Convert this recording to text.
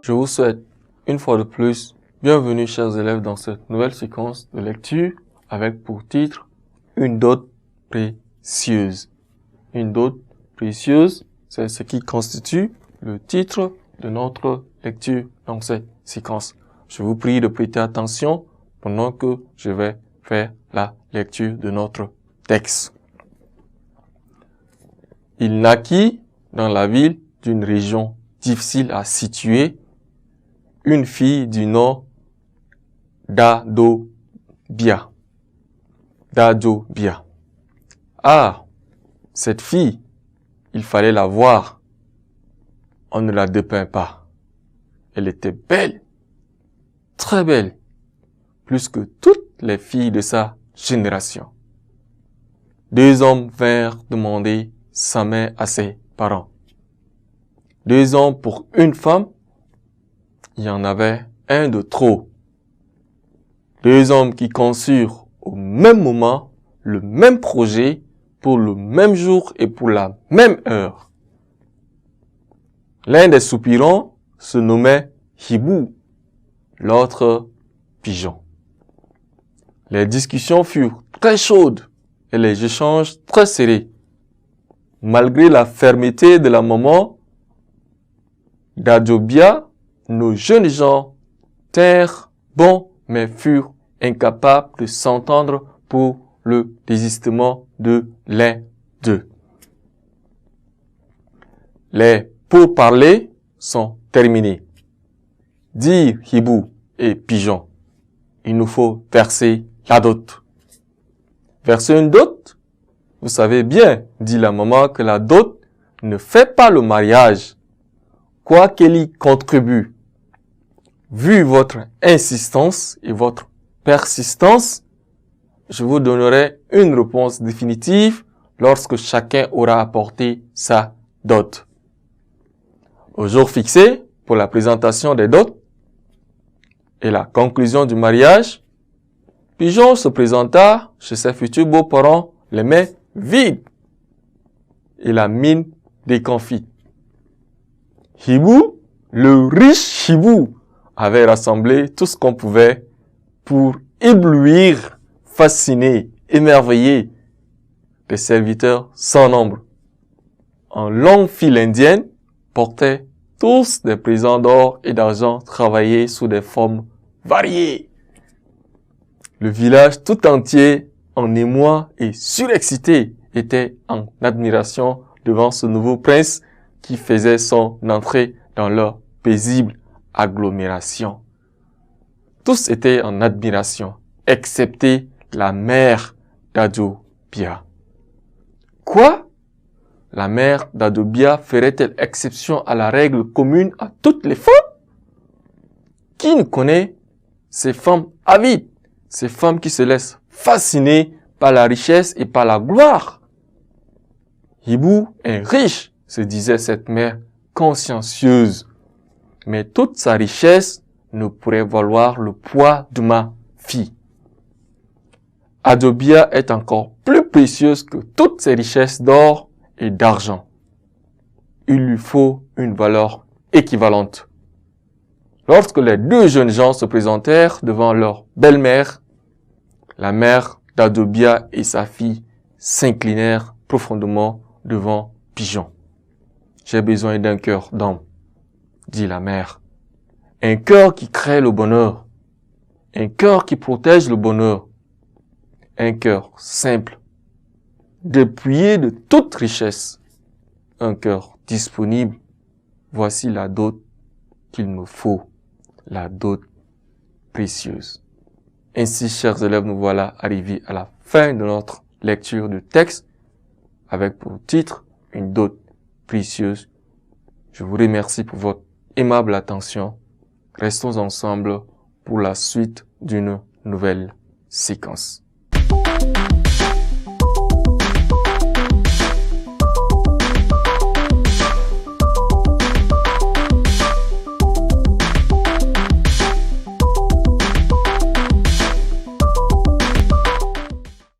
Je vous souhaite, une fois de plus, bienvenue chers élèves dans cette nouvelle séquence de lecture avec pour titre « Une dot précieuse ». Une dot précieuse, c'est ce qui constitue le titre de notre lecture dans cette séquence. Je vous prie de prêter attention pendant que je vais faire la lecture de notre texte. Il naquit dans la ville d'une région difficile à situer, une fille du nom d'Adobia. Ah, cette fille, il fallait la voir. On ne la dépeint pas. Elle était belle, très belle, plus que toutes les filles de sa génération. Deux hommes vinrent demander sa main à ses parents. 2 hommes pour une femme, il y en avait un de trop. 2 hommes qui conçurent au même moment le même projet pour le même jour et pour la même heure. L'un des soupirants se nommait Hibou, l'autre Pigeon. Les discussions furent très chaudes et les échanges très serrés. Malgré la fermeté de la maman d'Adobia, nos jeunes gens tinrent bon mais furent incapables de s'entendre pour le désistement de l'un d'eux. Les pourparlers sont terminés. Dirent Hibou et Pigeon, il nous faut verser la dot. Verser une dot? Vous savez bien, dit la maman, que la dot ne fait pas le mariage, quoi qu'elle y contribue. Vu votre insistance et votre persistance, je vous donnerai une réponse définitive lorsque chacun aura apporté sa dot. Au jour fixé pour la présentation des dots et la conclusion du mariage, Pigeon se présenta chez ses futurs beaux-parents les mains vides et la mine déconfite. Hibou, le riche Hibou, avait rassemblé tout ce qu'on pouvait pour éblouir, fasciner, émerveiller les serviteurs sans nombre. En longue file indienne, portaient tous des présents d'or et d'argent travaillés sous des formes variées. Le village tout entier, en émoi et surexcité, était en admiration devant ce nouveau prince qui faisait son entrée dans leur paisible agglomération. Tous étaient en admiration, excepté la mère d'Adobia. Quoi? La mère d'Adobia ferait-elle exception à la règle commune à toutes les femmes? Qui ne connaît ces femmes avides, ces femmes qui se laissent fasciner par la richesse et par la gloire? Hibou est riche, se disait cette mère consciencieuse, mais toute sa richesse ne pourrait valoir le poids de ma fille. Adobia est encore plus précieuse que toutes ses richesses d'or et d'argent. Il lui faut une valeur équivalente. Lorsque les 2 jeunes gens se présentèrent devant leur belle-mère, la mère d'Adobia et sa fille s'inclinèrent profondément devant Pigeon. « J'ai besoin d'un cœur d'homme, » dit la mère. « Un cœur qui crée le bonheur, un cœur qui protège le bonheur, un cœur simple, dépouillé de toute richesse, un cœur disponible. Voici la dot qu'il me faut, la dot précieuse. » Ainsi, chers élèves, nous voilà arrivés à la fin de notre lecture du texte avec pour titre « Une dot précieuse ». Je vous remercie pour votre aimable attention. Restons ensemble pour la suite d'une nouvelle séquence.